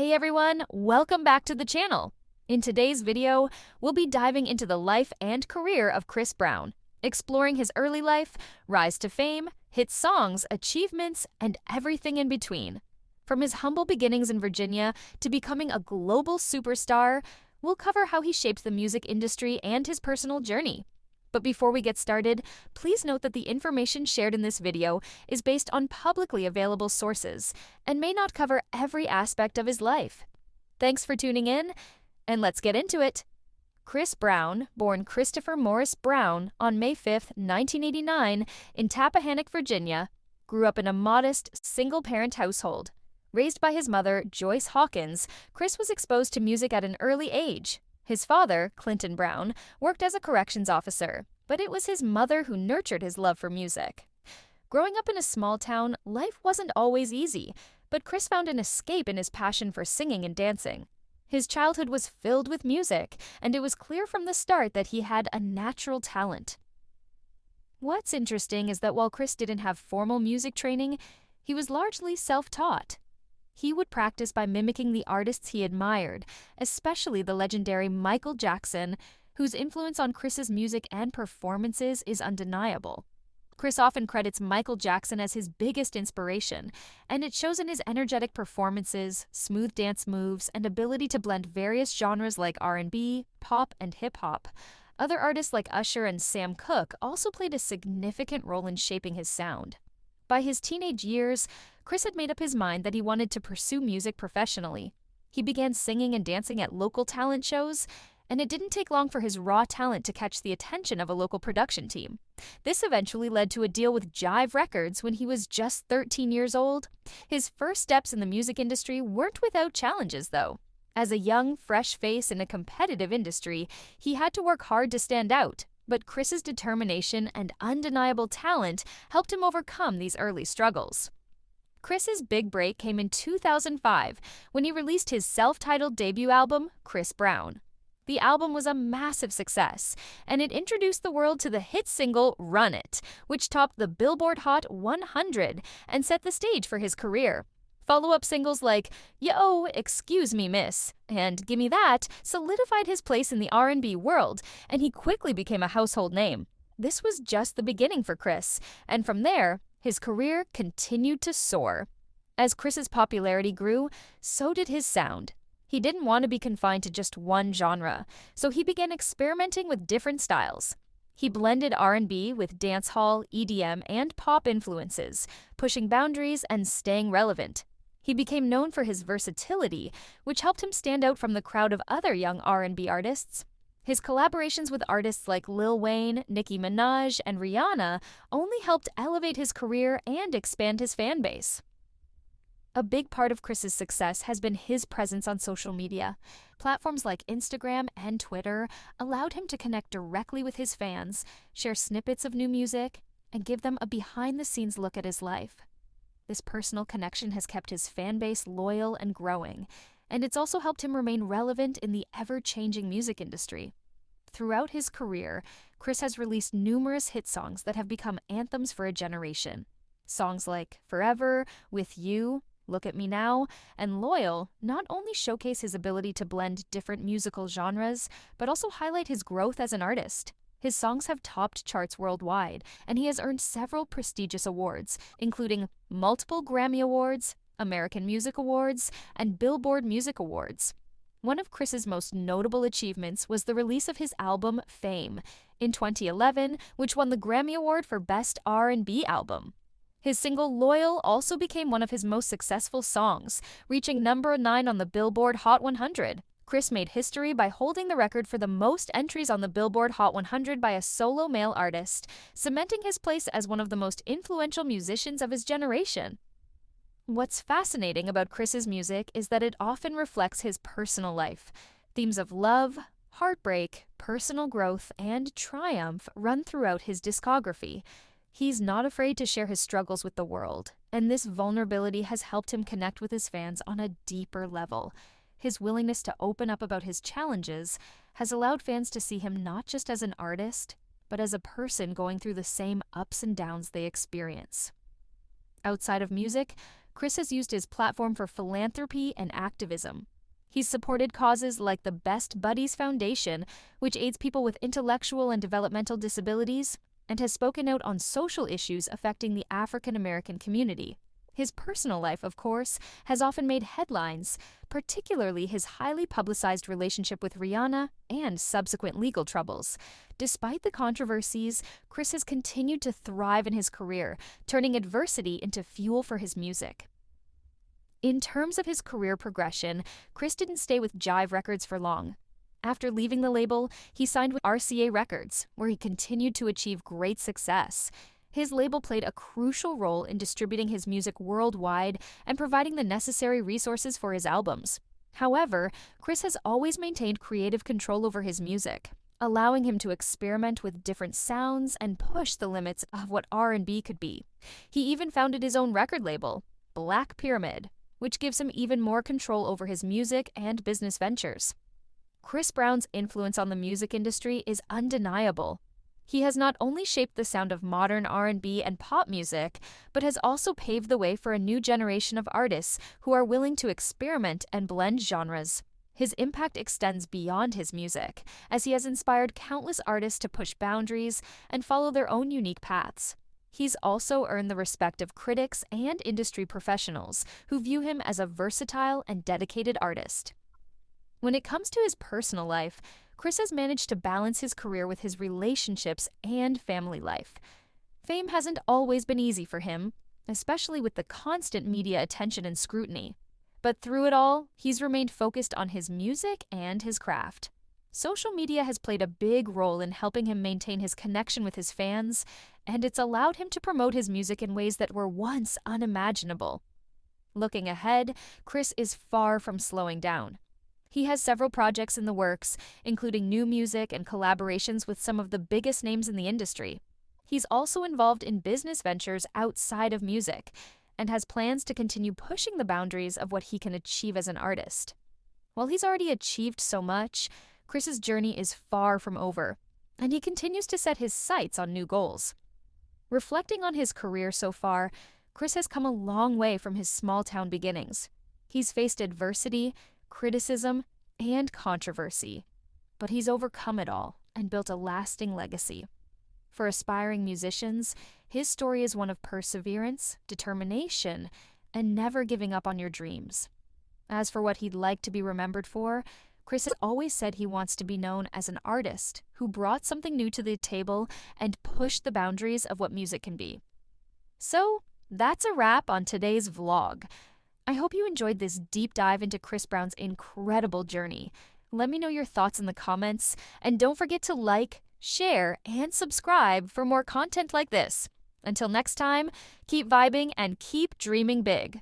Hey everyone, welcome back to the channel. In today's video, we'll be diving into the life and career of Chris Brown, exploring his early life, rise to fame, hit songs, achievements, and everything in between. From his humble beginnings in Virginia to becoming a global superstar, we'll cover how he shaped the music industry and his personal journey. But before we get started, please note that the information shared in this video is based on publicly available sources and may not cover every aspect of his life. Thanks for tuning in, and let's get into it. Chris Brown, born Christopher Morris Brown on May 5, 1989, in Tappahannock, Virginia, grew up in a modest, single-parent household. Raised by his mother, Joyce Hawkins, Chris was exposed to music at an early age. His father, Clinton Brown, worked as a corrections officer, but it was his mother who nurtured his love for music. Growing up in a small town, life wasn't always easy, but Chris found an escape in his passion for singing and dancing. His childhood was filled with music, and it was clear from the start that he had a natural talent. What's interesting is that while Chris didn't have formal music training, he was largely self-taught. He would practice by mimicking the artists he admired, especially the legendary Michael Jackson, whose influence on Chris's music and performances is undeniable. Chris often credits Michael Jackson as his biggest inspiration, and it shows in his energetic performances, smooth dance moves, and ability to blend various genres like R&B, pop, and hip-hop. Other artists like Usher and Sam Cooke also played a significant role in shaping his sound. By his teenage years, Chris had made up his mind that he wanted to pursue music professionally. He began singing and dancing at local talent shows, and it didn't take long for his raw talent to catch the attention of a local production team. This eventually led to a deal with Jive Records when he was just 13 years old. His first steps in the music industry weren't without challenges, though. As a young, fresh face in a competitive industry, he had to work hard to stand out. But Chris's determination and undeniable talent helped him overcome these early struggles. Chris's big break came in 2005 when he released his self-titled debut album, Chris Brown. The album was a massive success, and it introduced the world to the hit single Run It, which topped the Billboard Hot 100 and set the stage for his career. Follow-up singles like Yo, Excuse Me Miss, and Gimme That solidified his place in the R&B world, and he quickly became a household name. This was just the beginning for Chris, and from there, his career continued to soar. As Chris's popularity grew, so did his sound. He didn't want to be confined to just one genre, so he began experimenting with different styles. He blended R&B with dancehall, EDM, and pop influences, pushing boundaries and staying relevant. He became known for his versatility, which helped him stand out from the crowd of other young R&B artists. His collaborations with artists like Lil Wayne, Nicki Minaj, and Rihanna only helped elevate his career and expand his fan base. A big part of Chris's success has been his presence on social media. Platforms like Instagram and Twitter allowed him to connect directly with his fans, share snippets of new music, and give them a behind-the-scenes look at his life. This personal connection has kept his fan base loyal and growing, and it's also helped him remain relevant in the ever-changing music industry. Throughout his career, Chris has released numerous hit songs that have become anthems for a generation. Songs like Forever, With You, Look at Me Now, and Loyal not only showcase his ability to blend different musical genres, but also highlight his growth as an artist. His songs have topped charts worldwide, and he has earned several prestigious awards, including multiple Grammy Awards, American Music Awards, and Billboard Music Awards. One of Chris's most notable achievements was the release of his album Fame in 2011, which won the Grammy Award for Best R&B Album. His single Loyal also became one of his most successful songs, reaching number 9 on the Billboard Hot 100. Chris made history by holding the record for the most entries on the Billboard Hot 100 by a solo male artist, cementing his place as one of the most influential musicians of his generation. What's fascinating about Chris's music is that it often reflects his personal life. Themes of love, heartbreak, personal growth, and triumph run throughout his discography. He's not afraid to share his struggles with the world, and this vulnerability has helped him connect with his fans on a deeper level. His willingness to open up about his challenges has allowed fans to see him not just as an artist, but as a person going through the same ups and downs they experience. Outside of music, Chris has used his platform for philanthropy and activism. He's supported causes like the Best Buddies Foundation, which aids people with intellectual and developmental disabilities, and has spoken out on social issues affecting the African American community. His personal life, of course, has often made headlines, particularly his highly publicized relationship with Rihanna and subsequent legal troubles. Despite the controversies, Chris has continued to thrive in his career, turning adversity into fuel for his music. In terms of his career progression, Chris didn't stay with Jive Records for long. After leaving the label, he signed with RCA Records, where he continued to achieve great success. His label played a crucial role in distributing his music worldwide and providing the necessary resources for his albums. However, Chris has always maintained creative control over his music, allowing him to experiment with different sounds and push the limits of what R&B could be. He even founded his own record label, Black Pyramid, which gives him even more control over his music and business ventures. Chris Brown's influence on the music industry is undeniable. He has not only shaped the sound of modern R&B and pop music, but has also paved the way for a new generation of artists who are willing to experiment and blend genres. His impact extends beyond his music, as he has inspired countless artists to push boundaries and follow their own unique paths. He's also earned the respect of critics and industry professionals who view him as a versatile and dedicated artist. When it comes to his personal life, Chris has managed to balance his career with his relationships and family life. Fame hasn't always been easy for him, especially with the constant media attention and scrutiny. But through it all, he's remained focused on his music and his craft. Social media has played a big role in helping him maintain his connection with his fans, and it's allowed him to promote his music in ways that were once unimaginable. Looking ahead, Chris is far from slowing down. He has several projects in the works, including new music and collaborations with some of the biggest names in the industry. He's also involved in business ventures outside of music, and has plans to continue pushing the boundaries of what he can achieve as an artist. While he's already achieved so much, Chris's journey is far from over, and he continues to set his sights on new goals. Reflecting on his career so far, Chris has come a long way from his small-town beginnings. He's faced adversity, criticism, and controversy, but he's overcome it all and built a lasting legacy. For aspiring musicians, his story is one of perseverance, determination, and never giving up on your dreams. As for what he'd like to be remembered for, Chris has always said he wants to be known as an artist who brought something new to the table and pushed the boundaries of what music can be. So, that's a wrap on today's vlog. I hope you enjoyed this deep dive into Chris Brown's incredible journey. Let me know your thoughts in the comments, and don't forget to like, share, and subscribe for more content like this. Until next time, keep vibing and keep dreaming big.